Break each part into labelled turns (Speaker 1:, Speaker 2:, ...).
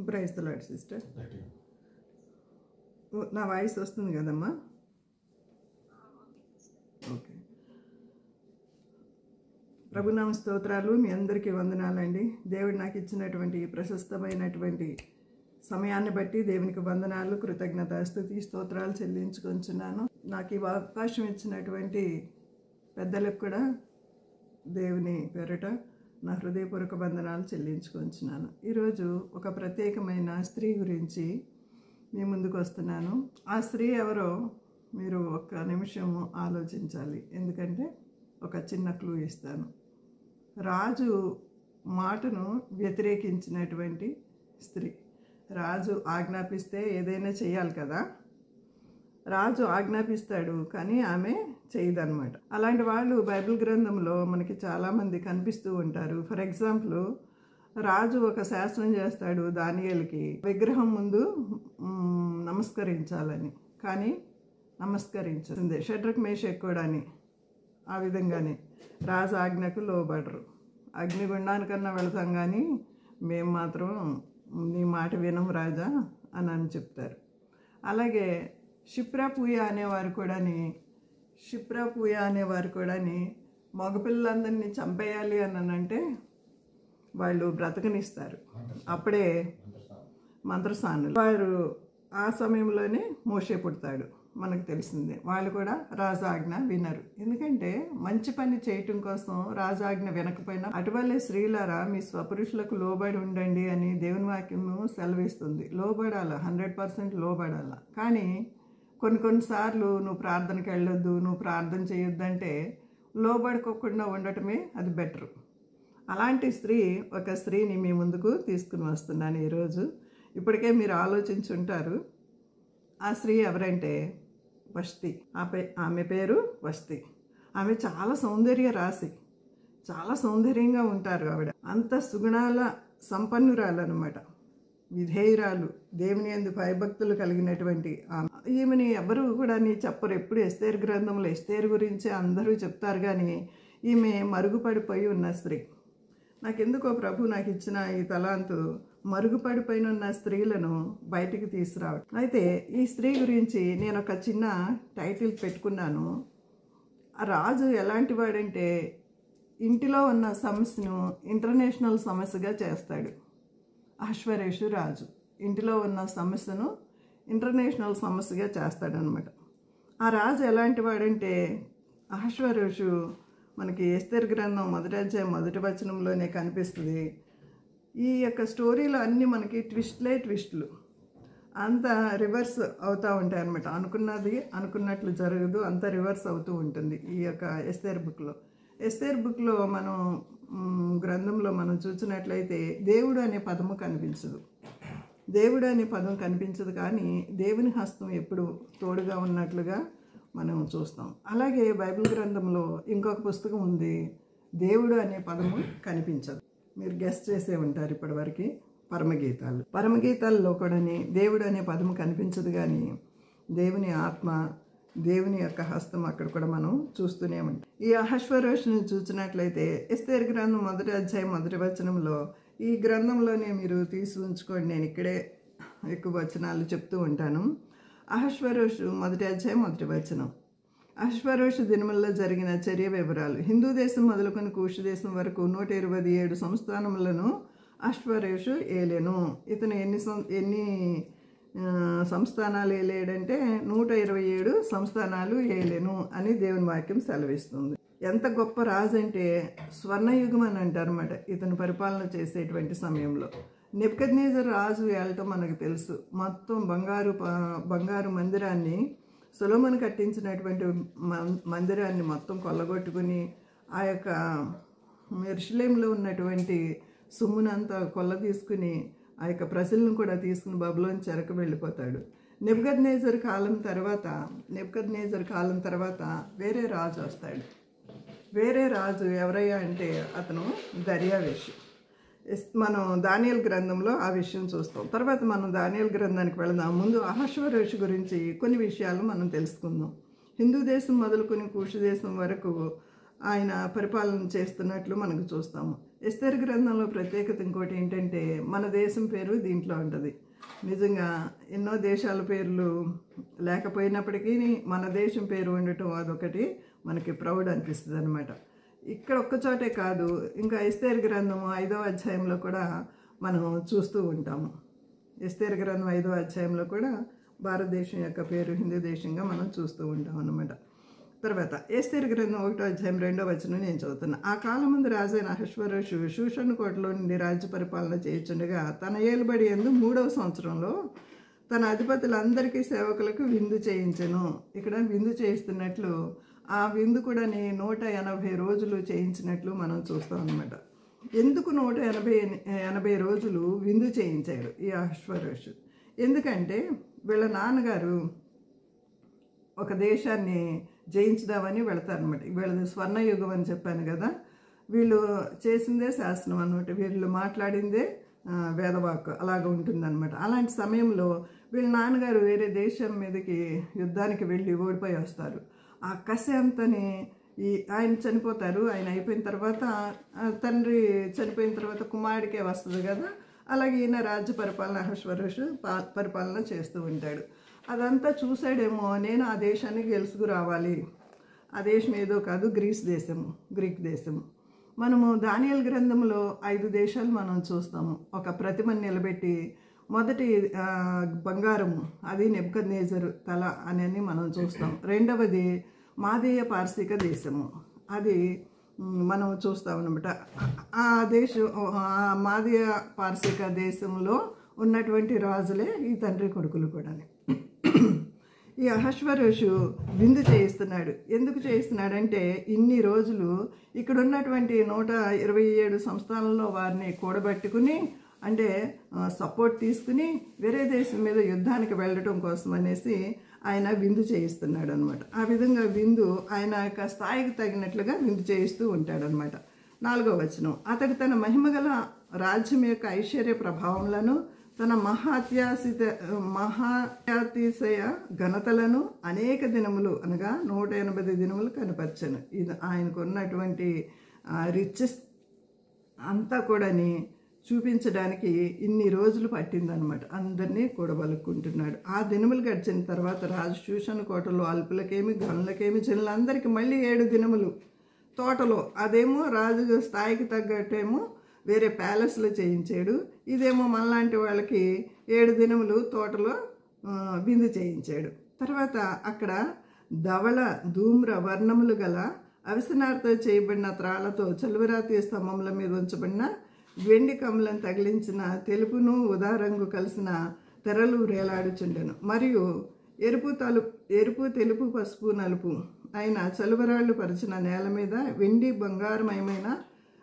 Speaker 1: Praise the lord sister. నా voice వస్తుంది కదమ్మా? ఓకే. ప్రభునామ స్తోత్రాలు. మీ అందరికీ వందనాలండి. దేవుడు నాకు ఇచ్చినటువంటి ప్రశస్తమైనటువంటి సమయాన్ని బట్టి దేవునికి వందనాలు, కృతజ్ఞత, స్తుతి, స్తోత్రాలు చెల్లించుకొంచున్నాను. నాకు ఈ అవకాశం ఇచ్చినటువంటి పెద్దలకు కూడా దేవుని పేరిట నా హృదయపూర్వక వందనాలు చెల్లించుకొంచున్నాను. ఈరోజు ఒక ప్రత్యేకమైన స్త్రీ గురించి మీ ముందుకు వస్తున్నాను. ఆ స్త్రీ ఎవరో మీరు ఒక్క నిమిషం ఆలోచించాలి. ఎందుకంటే ఒక చిన్న క్లూ ఇస్తాను. రాజు మాటను వ్యతిరేకించినటువంటి స్త్రీ. రాజు ఆజ్ఞాపిస్తే ఏదైనా చేయాలి కదా. రాజు ఆజ్ఞాపిస్తాడు, కానీ ఆమె చేయదన్నమాట. అలాంటి వాళ్ళు బైబిల్ గ్రంథంలో మనకి చాలామంది కనిపిస్తూ ఉంటారు. ఫర్ ఎగ్జాంపుల్, రాజు ఒక శాసనం చేస్తాడు దానియేలుకి, విగ్రహం ముందు నమస్కరించాలని, కానీ నమస్కరించింది. షడ్రక్ మేషక్ కూడాని ఆ విధంగానే రాజు ఆజ్ఞకు లోబడరు. అగ్నిగుండానికన్నా వెళతాం కానీ మేము మాత్రం నీ మాట వినం రాజా అని చెప్తారు. అలాగే షిప్రాపూయ అనేవారు కూడాని మగపిల్లలందరినీ చంపేయాలి అంటే వాళ్ళు బ్రతకనిస్తారు. అప్పుడే మంత్రసానులు వారు. ఆ సమయంలోనే మోషే పుడతాడు, మనకు తెలిసిందే. వాళ్ళు కూడా రాజాజ్ఞ వినరు. ఎందుకంటే మంచి పని చేయటం కోసం రాజాజ్ఞ వినకపోయినా, అటువలే స్త్రీలారా మీ స్వపురుషులకు లోబడి ఉండండి అని దేవుని వాక్యము సెలవిస్తుంది. లోబడాల, 100% లోబడాల. కానీ కొన్నిసార్లు నువ్వు ప్రార్థనకి వెళ్ళొద్దు, నువ్వు ప్రార్థన చేయొద్దంటే లోబడుకోకుండా ఉండటమే అది బెటరు. అలాంటి ఒక స్త్రీని మీ ముందుకు తీసుకుని వస్తున్నాను ఈరోజు. ఇప్పటికే మీరు ఆలోచించుంటారు. ఆ స్త్రీ ఎవరంటే వష్టి. ఆమె పేరు వష్టి. ఆమె చాలా సౌందర్య రాశి, చాలా సౌందర్యంగా ఉంటారు. ఆవిడ అంత సుగుణాల సంపన్నురాలన్నమాట, విధేయురాలు, దేవుని యందు భయభక్తులు కలిగినటువంటి ఈమెని ఎవరు కూడా చెప్పరు. ఎప్పుడు ఎస్తేరు గ్రంథంలో ఎస్తేరు గురించి అందరూ చెప్తారు, కానీ ఈమె మరుగుపడిపోయి ఉన్న స్త్రీ. నాకెందుకో ప్రభు నాకు ఇచ్చిన ఈ తలాంతు మరుగుపడిపోయిన ఉన్న స్త్రీలను బయటికి తీసుకురావడం. అయితే ఈ స్త్రీ గురించి నేను ఒక చిన్న టైటిల్ పెట్టుకున్నాను. ఆ రాజు ఎలాంటి వాడంటే ఇంటిలో ఉన్న సమస్యను ఇంటర్నేషనల్ సమస్యగా చేస్తాడు. అహష్వేరోషు రాజు ఇంటిలో ఉన్న సమస్యను ఇంటర్నేషనల్ సమస్యగా చేస్తాడనమాట. ఆ రాజు ఎలాంటి వాడంటే అహష్వేరోషు మనకి ఎస్తేరు గ్రంథం 1వ అధ్యాయం 1వ వచనంలోనే కనిపిస్తుంది. ఈ యొక్క స్టోరీలో అన్నీ మనకి ట్విస్టులు అంత రివర్స్ అవుతూ ఉంటాయి అన్నమాట. అనుకున్నట్లు జరగదు, అంత రివర్స్ అవుతూ ఉంటుంది ఈ యొక్క ఎస్తేర్ బుక్లో మనం గ్రంథంలో మనం చూసినట్లయితే దేవుడు అనే పదము కనిపించదు. దేవుడు అనే పదం కనిపించదు, కానీ దేవుని హస్తం ఎప్పుడు తోడుగా ఉన్నట్లుగా మనం చూస్తాం. అలాగే బైబిల్ గ్రంథంలో ఇంకొక పుస్తకం ఉంది, దేవుడు అనే పదము కనిపించదు. మీరు గెస్ట్ చేసే ఉంటారు ఇప్పటివరకు. పరమగీతాల్లో కూడా దేవుడు అనే పదము కనిపించదు, కానీ దేవుని ఆత్మ, దేవుని యొక్క హస్తం అక్కడ కూడా మనం చూస్తూనే ఉంటాం. ఈ అహష్వేరోషుని చూసినట్లయితే ఎస్తేరు గ్రంథం 1వ అధ్యాయం 1వ వచనంలో, ఈ గ్రంథంలోనే మీరు తీసి ఉంచుకోండి, నేను ఇక్కడే ఎక్కువ వచనాలు చెప్తూ ఉంటాను. అహష్వేరోషు 1వ అధ్యాయం 1వ వచనం. అహష్వేరోషు దినములలో జరిగిన చర్య వివరాలు. హిందూ దేశం మొదలుకొని కూషు దేశం వరకు 127 సంస్థానములను అహష్వేరోషు ఏలెను. ఇతను ఎన్ని సంస్థానాలు ఏలేడంటే 127 సంస్థానాలు ఏలెను అని దేవుని వాక్యం సెలవిస్తుంది. ఎంత గొప్ప రాజు అంటే స్వర్ణయుగం అని అంటారన్నమాట ఇతను పరిపాలన చేసేటువంటి సమయంలో. నెబుకద్నెజర్ రాజు ఏలటం మనకు తెలుసు. మొత్తం బంగారు మందిరాన్ని, సొలొమోను కట్టించినటువంటి మందిరాన్ని మొత్తం కొల్లగొట్టుకుని ఆ యొక్క యెరూషలేములో ఉన్నటువంటి సొమ్మునంతా కొల్ల తీసుకుని ఆ యొక్క ప్రజలను కూడా తీసుకుని బబులోను చెరకు వెళ్ళిపోతాడు. నెబుకద్నెజర్ కాలం తర్వాత వేరే రాజు వస్తాడు. వేరే రాజు ఎవరయ్యా అంటే అతను దర్యావేషు. మనం దానియేలు గ్రంథంలో ఆ విషయం చూస్తాం. తర్వాత మనం దానియేలు గ్రంథానికి వెళదాం. ముందు అహష్వేరోషు గురించి కొన్ని విషయాలు మనం తెలుసుకుందాం. హిందూ దేశం మొదలుకొని కూషు దేశం వరకు ఆయన పరిపాలన చేస్తున్నట్లు మనకు చూస్తాము. ఎస్తేరు గ్రంథంలో ప్రత్యేకత ఇంకోటి ఏంటంటే మన దేశం పేరు దీంట్లో ఉంటుంది. నిజంగా ఎన్నో దేశాల పేర్లు లేకపోయినప్పటికీ మన దేశం పేరు ఉండటం అదొకటి మనకి ప్రౌడ్ అనిపిస్తుంది అనమాట. ఇక్కడ ఒక్కచోటే కాదు, ఇంకా ఎస్తేరు గ్రంథము 5వ అధ్యాయంలో కూడా మనం చూస్తూ ఉంటాము. ఎస్తేరు గ్రంథం 5వ అధ్యాయంలో కూడా భారతదేశం యొక్క పేరు హిందూ దేశంగా మనం చూస్తూ ఉంటాం అన్నమాట. తర్వాత ఎస్తేరు గ్రంథం 1వ అధ్యాయం 2వ వచనం నేను చదువుతున్నా. ఆ కాలం ముందు రాజైన అహష్వేరోషు షూషను కోటలో నుండి రాజ్య పరిపాలన చేయుచుండగా తన ఏలుబడి యందు 3వ సంవత్సరంలో తన అధిపతులందరికీ సేవకులకు విందు చేయించెను. ఇక్కడ విందు చేయిస్తున్నట్లు ఆ విందు కూడా 180 రోజులు చేయించినట్లు మనం చూస్తాం అన్నమాట. ఎందుకు 180 రోజులు విందు చేయించాడు ఈ అహష్వేరోషు? ఎందుకంటే వీళ్ళ నాన్నగారు ఒక దేశాన్ని జయించుదామని వెళతారనమాట. వీళ్ళది స్వర్ణయుగం అని చెప్పాను కదా. వీళ్ళు చేసిందే శాసనం అనమాట, వీళ్ళు మాట్లాడిందే వేదవాక్కు అలాగ ఉంటుందన్నమాట. అలాంటి సమయంలో వీళ్ళ నాన్నగారు వేరే దేశం మీదకి యుద్ధానికి వెళ్ళి ఓడిపోయి వస్తారు. ఆ కసి అంతని ఆయన చనిపోతారు. ఆయన అయిపోయిన తర్వాత తండ్రి చనిపోయిన తర్వాత కుమారుడికే వస్తుంది కదా. అలాగే ఈయన రాజ్య పరిపాలన అహష్వేరోషు పరిపాలన చేస్తూ ఉంటాడు. అదంతా చూసాడేమో, నేను ఆ దేశానికి గెలుచుకురావాలి. ఆ దేశం ఏదో కాదు, గ్రీక్ దేశము. మనము దానియేలు గ్రంథంలో 5 దేశాలు మనం చూస్తాము. ఒక ప్రతిమను నిలబెట్టి మొదటి బంగారము, అది నెబుకద్నెజరు తల అని మనం చూస్తాం. రెండవది మాదేయ పార్శిక దేశము, అది మనం చూస్తాం అన్నమాట. ఆ దేశం మాదేయ పార్శిక దేశంలో ఉన్నటువంటి రాజులే ఈ తండ్రి కొడుకులు కూడా. ఈ అహష్వేరోషు విందు చేయిస్తున్నాడు. ఎందుకు చేయిస్తున్నాడంటే ఇన్ని రోజులు ఇక్కడ ఉన్నటువంటి 127 సంస్థానంలో వారిని కూడబెట్టుకుని, అంటే సపోర్ట్ తీసుకుని వేరే దేశం మీద యుద్ధానికి వెళ్ళటం కోసం అనేసి ఆయన విందు చేయిస్తున్నాడు అనమాట. ఆ విధంగా విందు ఆయన యొక్క స్థాయికి తగినట్లుగా విందు చేయిస్తూ ఉంటాడనమాట. 4వ వచనం. అతడు తన మహిమగల రాజ్యం యొక్క ఐశ్వర్య ప్రభావములను తన మహాత్యాతిశయ ఘనతలను అనేక దినములు అనగా 180 దినములు కనపరచను. ఇది ఆయనకు ఉన్నటువంటి రిచెస్ అంతా కూడాని చూపించడానికి ఇన్ని రోజులు పట్టిందనమాట. అందరినీ కూడబలుక్కుంటున్నాడు. ఆ దినములు గడిచిన తర్వాత రాజు షూషను కోటలో అల్పులకేమి గనులకేమి జనులందరికీ మళ్ళీ 7 దినములు తోటలో, అదేమో రాజు స్థాయికి తగ్గట్టేమో వేరే ప్యాలెస్లో చేయించాడు. ఇదేమో మనలాంటి వాళ్ళకి 7 దినములు తోటలో విందు చేయించాడు. తర్వాత అక్కడ ధవళ ధూమ్ర వర్ణములు గల అవిసనారతో చేయబడిన త్రాళ్లతో చలువరాతి స్తంభముల మీద ఉంచబడిన వెండి కమ్ములను తగిలించిన తెలుపును ఉదారంగు కలిసిన తెరలు వేలాడుచుండెను. మరియు ఎరుపు తెలుపు పసుపు నలుపు అయిన చలువరాళ్లు పరిచిన నేల మీద వెండి బంగారమయమైన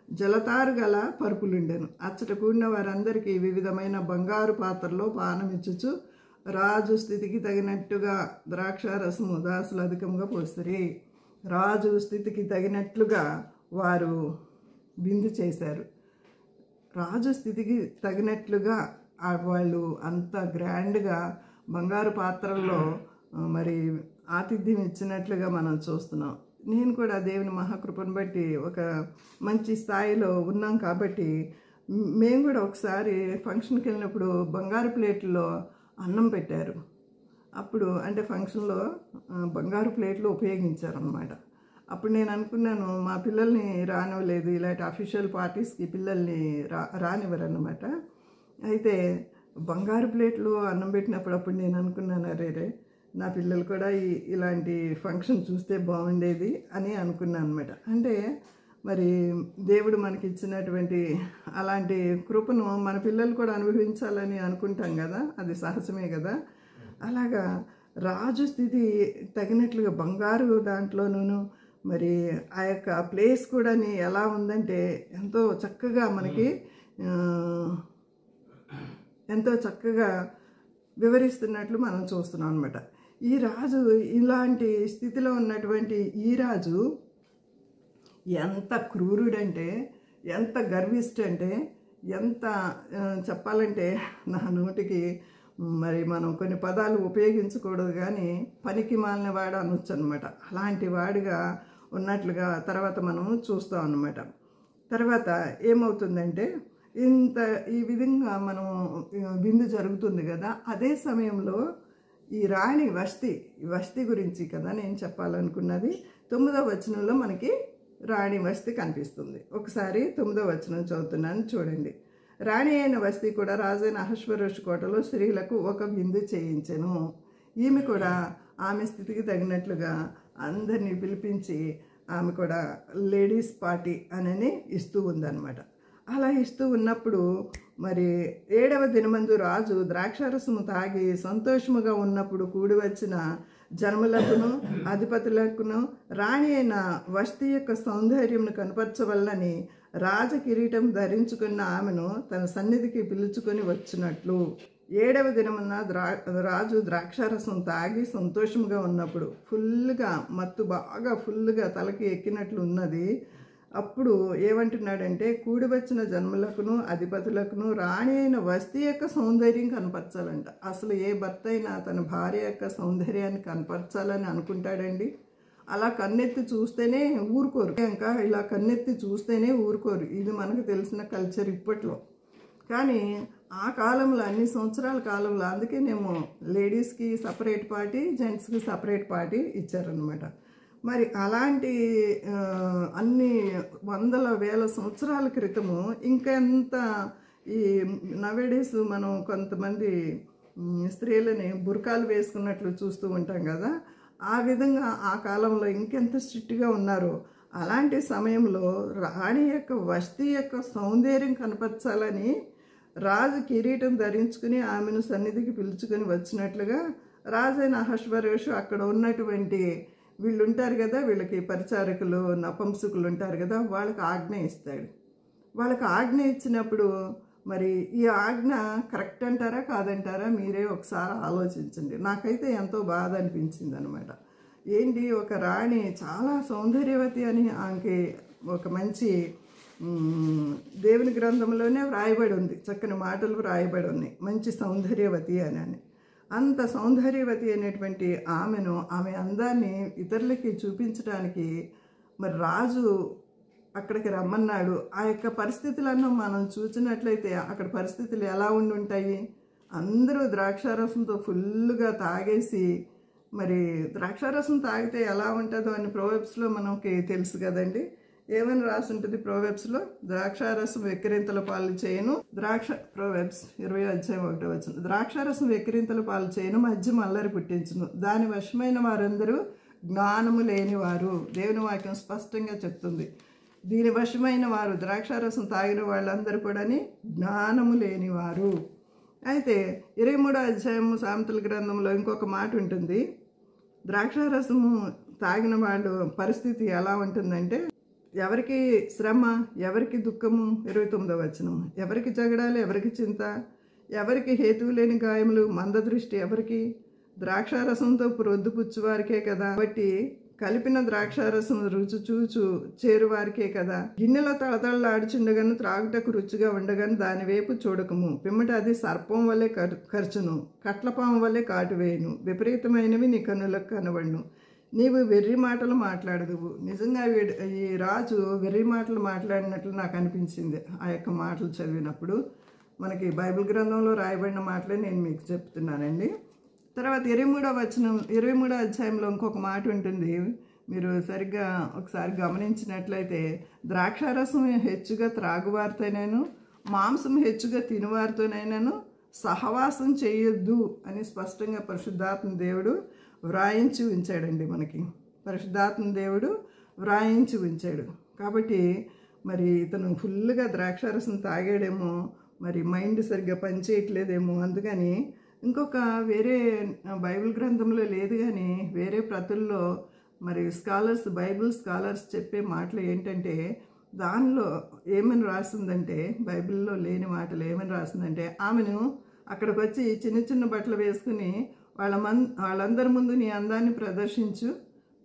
Speaker 1: జలతారు గల పరుపులుండెను. అచ్చట కూడిన వారందరికీ వివిధమైన బంగారు పాత్రలో పానమిచ్చుచు రాజు స్థితికి తగినట్టుగా ద్రాక్షారసము దాసులు అధికంగా పోసిరి. రాజు స్థితికి తగినట్లుగా వారు విందు చేశారు. రాజు స్థితికి తగినట్లుగా వాళ్ళు అంత గ్రాండ్గా బంగారు పాత్రల్లో మరి ఆతిథ్యం ఇచ్చినట్లుగా మనం చూస్తున్నాం. నేను కూడా దేవుని మహాకృపను బట్టి ఒక మంచి స్థాయిలో ఉన్నాం కాబట్టి మేము కూడా ఒకసారి ఫంక్షన్కి వెళ్ళినప్పుడు బంగారు ప్లేట్లో అన్నం పెట్టారు. అప్పుడు అంటే ఫంక్షన్లో బంగారు ప్లేట్లు ఉపయోగించారన్నమాట. అప్పుడు నేను అనుకున్నాను, మా పిల్లల్ని రానివ్వలేదు, ఇలాంటి అఫీషియల్ పార్టీస్కి పిల్లల్ని రానివ్వరు అన్నమాట. అయితే బంగారు ప్లేట్లు అన్నం పెట్టినప్పుడు అప్పుడు నేను అనుకున్నాను, అరే నా పిల్లలు కూడా ఇలాంటి ఫంక్షన్ చూస్తే బాగుండేది అని అనుకున్నాను అనమాట. అంటే మరి దేవుడు మనకి ఇచ్చినటువంటి అలాంటి కృపను మన పిల్లలు కూడా అనుభవించాలని అనుకుంటాం కదా, అది సహజమే కదా. అలాగా రాజు స్థితి తగినట్లుగా బంగారు దాంట్లోనూ మరి ఆ యొక్క ప్లేస్ కూడా ఎలా ఉందంటే ఎంతో చక్కగా మనకి ఎంతో చక్కగా వివరిస్తున్నట్లు మనం చూస్తున్నాం అనమాట. ఈ రాజు ఇలాంటి స్థితిలో ఉన్నటువంటి ఈ రాజు ఎంత క్రూరుడంటే, ఎంత గర్విష్ఠంటే, ఎంత చెప్పాలంటే నా నోటికి మరి మనం కొన్ని పదాలు ఉపయోగించకూడదు కానీ పనికి మాలిన వాడు అనొచ్చు అనమాట. అలాంటి వాడిగా ఉన్నట్లుగా తర్వాత మనము చూస్తాం అన్నమాట. తర్వాత ఏమవుతుందంటే ఈ విధంగా మనం విందు జరుగుతుంది కదా, అదే సమయంలో ఈ రాణి వష్టి గురించి కదా నేను చెప్పాలనుకున్నది. 9వ వచనంలో మనకి రాణి వష్టి కనిపిస్తుంది. ఒకసారి 9వ వచనం చదువుతున్నాను, చూడండి. రాణి అయిన వష్టి కూడా రాజైన అహష్వేరోషు కోటలో స్త్రీలకు ఒక విందు చేయించెను. ఈమె కూడా ఆమె స్థితికి తగినట్లుగా అందరినీ పిలిపించి ఆమె కూడా లేడీస్ పార్టీ అని ఇస్తూ ఉందన్నమాట. అలా ఇస్తూ ఉన్నప్పుడు మరి 7వ దినమందు రాజు ద్రాక్షారసము తాగి సంతోషముగా ఉన్నప్పుడు కూడి వచ్చిన జనములకును అధిపతులకును రాణి అయిన వష్టి యొక్క సౌందర్యమును కనపరచవల్లని రాజ కిరీటం ధరించుకున్న ఆమెను తన సన్నిధికి పిలుచుకొని వచ్చినట్లు 7వ దినమున రాజు ద్రాక్షారసం తాగి సంతోషంగా ఉన్నప్పుడు మత్తు బాగా ఫుల్గా తలకి ఎక్కినట్లు ఉన్నది. అప్పుడు ఏమంటున్నాడంటే, కూడి వచ్చిన జన్మలకును అధిపతులకును రాణి అయిన వష్టి యొక్క సౌందర్యం కనపరచాలంట. అసలు ఏ భర్త అయినా తన భార్య యొక్క సౌందర్యాన్ని కనపరచాలని అనుకుంటాడండి? అలా కన్నెత్తి చూస్తేనే ఊరుకోరు. ఇంకా ఇలా కన్నెత్తి చూస్తేనే ఊరుకోరు. ఇది మనకు తెలిసిన కల్చర్ ఇప్పట్లో. కానీ ఆ కాలంలో, అన్ని సంవత్సరాల కాలంలో, అందుకేనేమో లేడీస్కి సపరేట్ పార్టీ, జెంట్స్కి సపరేట్ పార్టీ ఇచ్చారనమాట. మరి అలాంటి అన్ని వందల వేల సంవత్సరాల క్రితము ఇంకెంత ఈ నవేడేస్ మనం కొంతమంది స్త్రీలని బుర్కాలు వేసుకున్నట్లు చూస్తూ ఉంటాం కదా, ఆ విధంగా ఆ కాలంలో ఇంకెంత స్ట్రిక్ట్గా ఉన్నారో అలాంటి సమయంలో రాణి యొక్క వష్టి యొక్క సౌందర్యం కనపరచాలని రాజు కిరీటం ధరించుకుని ఆమెను సన్నిధికి పిలుచుకొని వచ్చినట్లుగా రాజైన అహష్వేరోషు అక్కడ ఉన్నటువంటి వీళ్ళు ఉంటారు కదా, వీళ్ళకి పరిచారకులు నపుంసకులు ఉంటారు కదా, వాళ్ళకి ఆజ్ఞ ఇస్తాడు. వాళ్ళకి ఆజ్ఞ ఇచ్చినప్పుడు మరి ఈ ఆజ్ఞ కరెక్ట్ అంటారా కాదంటారా మీరే ఒకసారి ఆలోచించండి. నాకైతే ఎంతో బాధ అనిపించింది అనమాట. ఏంటి, ఒక రాణి చాలా సౌందర్యవతి అని ఆమెకి ఒక మంచి దేవుని గ్రంథంలోనే వ్రాయబడి ఉంది, చక్కని మాటలు వ్రాయబడి ఉన్నాయి, మంచి సౌందర్యవతి అని. అంత సౌందర్యవతి అనేటువంటి ఆమె అందాన్ని ఇతరులకి చూపించడానికి మరి రాజు అక్కడికి రమ్మన్నాడు. ఆ యొక్క పరిస్థితులను మనం చూసినట్లయితే అక్కడ పరిస్థితులు ఎలా ఉంటాయి? అందరూ ద్రాక్షారసంతో ఫుల్గా తాగేసి, మరి ద్రాక్షారసం తాగితే ఎలా ఉంటుందో అని ప్రోవెబ్స్లో మనకి తెలుసు కదండి. ఏమని రాసి ఉంటుంది ప్రోవెబ్స్లో? ద్రాక్షారసం వెక్కిరింతల పాలు చేయను, ప్రోవెబ్స్ 20:1 ద్రాక్షారసం వెక్కిరింతల పాలు చేయను, మధ్య అల్లరి పుట్టించును, దాని వశమైన వారందరూ జ్ఞానము లేనివారు. దేవుని వాక్యం స్పష్టంగా చెప్తుంది. దీని వశమైన వారు, ద్రాక్షారసం తాగిన వాళ్ళందరూ కూడా జ్ఞానము లేనివారు. అయితే 23వ అధ్యాయము సామెతల గ్రంథంలో ఇంకొక మాట ఉంటుంది. ద్రాక్షారసము తాగిన వాళ్ళు పరిస్థితి ఎలా ఉంటుందంటే, ఎవరికి శ్రమ, ఎవరికి దుఃఖము, 29వ వచనం, ఎవరికి జగడాలు, ఎవరికి చింత, ఎవరికి హేతువు లేని గాయములు, మందదృష్టి ఎవరికి? ద్రాక్షారసంతో ప్రొద్దుపుచ్చువారికే కదా. కాబట్టి కలిపిన ద్రాక్షారసం రుచి చూచు చేరువారికే కదా. గిన్నెలో తళతళలాడుచుండగాను త్రాగుటకు రుచిగా ఉండగాను దాని వైపు చూడకము. పిమ్మట అది సర్పం వల్లే ఖర్చును, కట్లపాము వల్లే కాటువేయును, విపరీతమైనవి నీ కన్నులకు కనబడును. నీవు వెర్రి మాటలు మాట్లాడదువు. నిజంగా ఈ రాజు వెర్రి మాటలు మాట్లాడినట్లు నాకు అనిపించింది ఆ యొక్క మాటలు చదివినప్పుడు. మనకి బైబిల్ గ్రంథంలో రాయబడిన మాటలే నేను మీకు చెప్తున్నానండి. తర్వాత 23వ అధ్యాయంలో ఇంకొక మాట ఉంటుంది. మీరు సరిగ్గా ఒకసారి గమనించినట్లయితే, ద్రాక్షారసం హెచ్చుగా త్రాగువారితోనైనా మాంసం హెచ్చుగా తినువారితోనైనాను సహవాసం చేయొద్దు అని స్పష్టంగా పరిశుద్ధాత్మ దేవుడు వ్రాయించి ఉంచాడండి. మనకి పరిశుద్ధాత్మ దేవుడు వ్రాయించి ఉంచాడు. కాబట్టి మరి ఇతను ఫుల్గా ద్రాక్షారసం తాగాడేమో, మరి మైండ్ సరిగ్గా పనిచేయట్లేదేమో. అందుకని ఇంకొక వేరే బైబిల్ గ్రంథంలో లేదు కానీ వేరే ప్రతుల్లో మరి బైబిల్ స్కాలర్స్ చెప్పే మాటలు ఏంటంటే, దానిలో ఏమని రాసిందంటే, బైబిల్లో లేని మాటలు ఏమని రాసిందంటే, ఆమెను అక్కడికి వచ్చి చిన్న చిన్న బట్టలు వేసుకుని వాళ్ళందరి ముందు నీ అందాన్ని ప్రదర్శించు,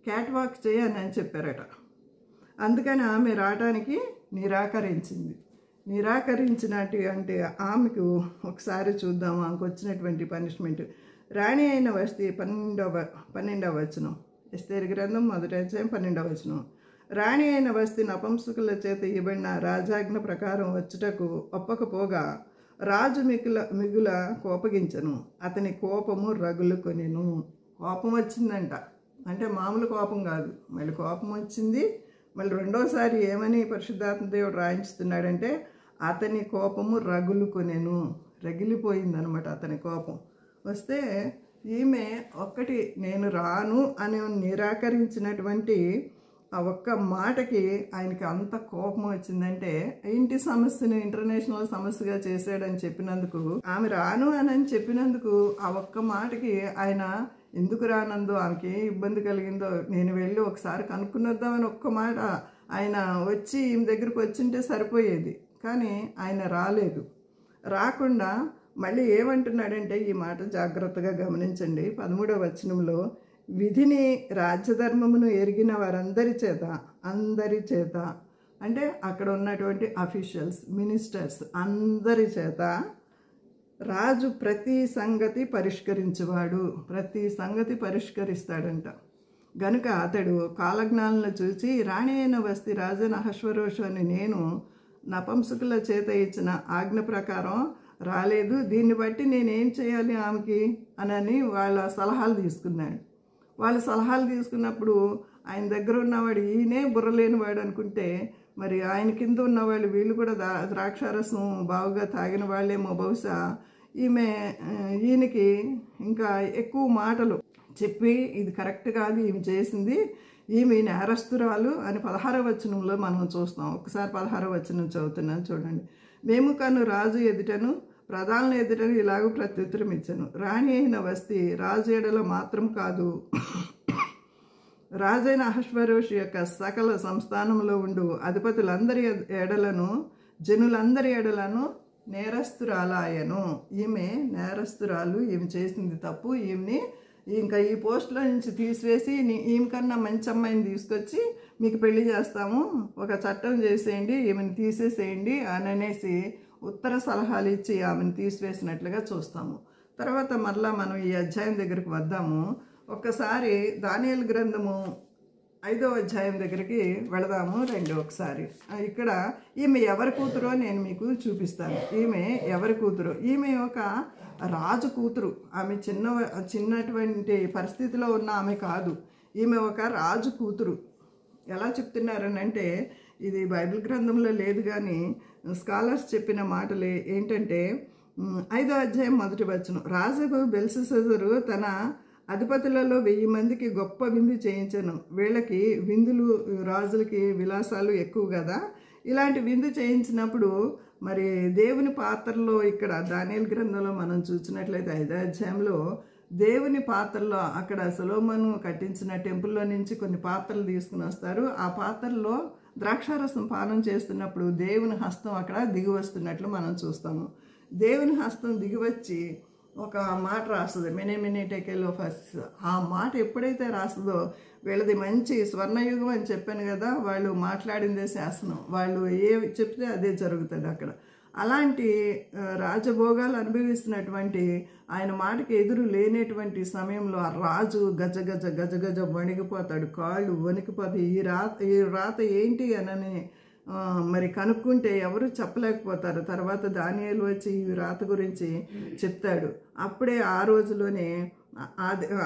Speaker 1: క్యాట్ వాక్ చేయని అని చెప్పారట. అందుకని ఆమె రావడానికి నిరాకరించినట్టు. అంటే ఆమెకు ఒకసారి చూద్దాం ఆమెకు వచ్చినటువంటి పనిష్మెంట్. రాణి అయిన వష్టి 12వ వచనం, ఎస్తేరు గ్రంథం 1వ అధ్యాయం 12వ వచనం. రాణి అయిన వస్తి నపుంసకుల చేత ఇవ్వబడిన రాజాజ్ఞ ప్రకారం వచ్చుటకు ఒప్పకపోగా రాజు మిగుల కోపగించను, అతని కోపము రగులు కొనెను. కోపం వచ్చిందంట, అంటే మామూలు కోపం కాదు, మళ్ళీ కోపం వచ్చింది. మళ్ళీ రెండోసారి ఏమని పరిశుద్ధాత్మ దేవుడు రాయించుతున్నాడంటే అతని కోపము రగులు కొనెను, రగిలిపోయిందనమాట అతని కోపం. వస్తే ఈమె ఒక్కటి నేను రాను అని నిరాకరించినటువంటి ఆ ఒక్క మాటకి ఆయనకి అంత కోపం వచ్చిందంటే, ఇంటి సమస్యను ఇంటర్నేషనల్ సమస్యగా చేశాడని చెప్పినందుకు, ఆమె రాను అని చెప్పినందుకు ఆ ఒక్క మాటకి ఆయన ఎందుకు రానందో, ఆమెకి ఏ ఇబ్బంది కలిగిందో నేను వెళ్ళి ఒకసారి కనుక్కున్నద్దామని ఒక్క మాట ఆయన వచ్చి ఈమె దగ్గరికి వచ్చింటే సరిపోయేది. కానీ ఆయన రాలేదు. రాకుండా మళ్ళీ ఏమంటున్నాడంటే, ఈ మాట జాగ్రత్తగా గమనించండి. 13వ వచనంలో, విధిని రాజ్యధర్మమును ఎరిగిన వారందరి చేత, అందరి చేత అంటే అక్కడ ఉన్నటువంటి అఫీషియల్స్, మినిస్టర్స్ అందరి చేత రాజు ప్రతి సంగతి పరిష్కరించేవాడు, ప్రతి సంగతి పరిష్కరిస్తాడంట. గనుక అతడు కాలజ్ఞానులను చూసి, రాణి అయిన వస్తి రాజైన అహష్వేరోషు అని నేను నపుంసకుల చేత ఇచ్చిన ఆజ్ఞ ప్రకారం రాలేదు, దీన్ని బట్టి నేనేం చేయాలి ఆమెకి అని వాళ్ళ సలహాలు తీసుకున్నాడు. వాళ్ళ సలహాలు తీసుకున్నప్పుడు ఆయన దగ్గర ఉన్నవాడు ఈయనే బుర్రలేనివాడు అనుకుంటే, మరి ఆయన కింద ఉన్నవాళ్ళు వీళ్ళు కూడా ద్రాక్షారసం బావుగా తాగిన వాళ్ళేమో బహుశా. ఈయనకి ఇంకా ఎక్కువ మాటలు చెప్పి ఇది కరెక్ట్ కాదు ఈమె చేసింది, ఈమె నేరస్తురాలు అని 16వ వచనంలో మనం చూస్తాం. ఒకసారి 16వ వచనం చదువుతున్నాను చూడండి. మేము కను రాజు ఎదుటను ప్రధానుల ఎదుటను ఇలాగ ప్రత్యుత్తరం ఇచ్చాను, రాణి అయిన వస్తి రాజు ఎడల మాత్రం కాదు, రాజైన అహష్వేరోషు యొక్క సకల సంస్థానంలో ఉండు అధిపతులందరి ఎడలను జనులందరి ఎడలను నేరస్తురాలాయను. ఈమె నేరస్తురాలు, ఈమె చేసింది తప్పు, ఈమెని ఇంకా ఈ పోస్టులో నుంచి తీసివేసి ఈమె కన్నా మంచి అమ్మాయిని తీసుకొచ్చి మీకు పెళ్లి చేస్తాము, ఒక చట్టం చేసేయండి, ఈమెను తీసేసేయండి అని అనేసి ఉత్తర సలహాలు ఇచ్చి ఆమెను తీసివేసినట్లుగా చూస్తాము. తర్వాత మరలా మనం ఈ అధ్యాయం దగ్గరికి వద్దాము. ఒక్కసారి దానియేలు గ్రంథము 5వ అధ్యాయం దగ్గరికి వెళదాము రండి ఒకసారి. ఇక్కడ ఈమె ఎవరి కూతురో నేను మీకు చూపిస్తాను. ఈమె ఎవరి కూతురు? ఈమె ఒక రాజు కూతురు. ఆమె చిన్నటువంటి పరిస్థితిలో ఉన్న ఆమె కాదు, ఈమె ఒక రాజు కూతురు. ఎలా చెప్తున్నారనంటే, ఇది బైబిల్ గ్రంథంలో లేదు కానీ స్కాలర్స్ చెప్పిన మాటలే. ఏంటంటే 5వ అధ్యాయం 1వ వచనం, రాజుకు బెల్షస్సరు తన అధిపతులలో 1000 మందికి గొప్ప విందు చేయించను. వీళ్ళకి విందులు, రాజులకి విలాసాలు ఎక్కువ కదా. ఇలాంటి విందు చేయించినప్పుడు మరి దేవుని పాత్రలో, ఇక్కడ దానియేలు గ్రంథంలో మనం చూసినట్లయితే 5వ అధ్యాయంలో దేవుని పాత్రలో అక్కడ సొలొమోను కట్టించిన టెంపుల్లో నుంచి కొన్ని పాత్రలు తీసుకుని వస్తారు. ఆ పాత్రలో ద్రాక్షారసం పానం చేస్తున్నప్పుడు దేవుని హస్తం అక్కడ దిగి వస్తున్నట్లు మనం చూస్తాము. దేవుని హస్తం దిగివచ్చి ఒక మాట రాస్తుంది, మెనే టెకెలో ఫస్ట్. ఆ మాట ఎప్పుడైతే రాస్తుందో వీళ్ళది మంచి స్వర్ణయుగం అని చెప్పాను కదా, వాళ్ళు మాట్లాడిందే శాసనం, వాళ్ళు ఏ చెప్తే అదే జరుగుతుంది అక్కడ. అలాంటి రాజభోగాలు అనుభవిస్తున్నటువంటి ఆయన మాటకి ఎదురు లేనటువంటి సమయంలో ఆ రాజు గజ గజ గజ గజ వణిగిపోతాడు, కాళ్ళు వణికిపోతాయి. ఈ రాత ఏంటి అని మరి కనుక్కుంటే ఎవరు చెప్పలేకపోతారు. తర్వాత దానియేలు వచ్చి ఈ రాత గురించి చెప్తాడు. అప్పుడే ఆ రోజులోనే,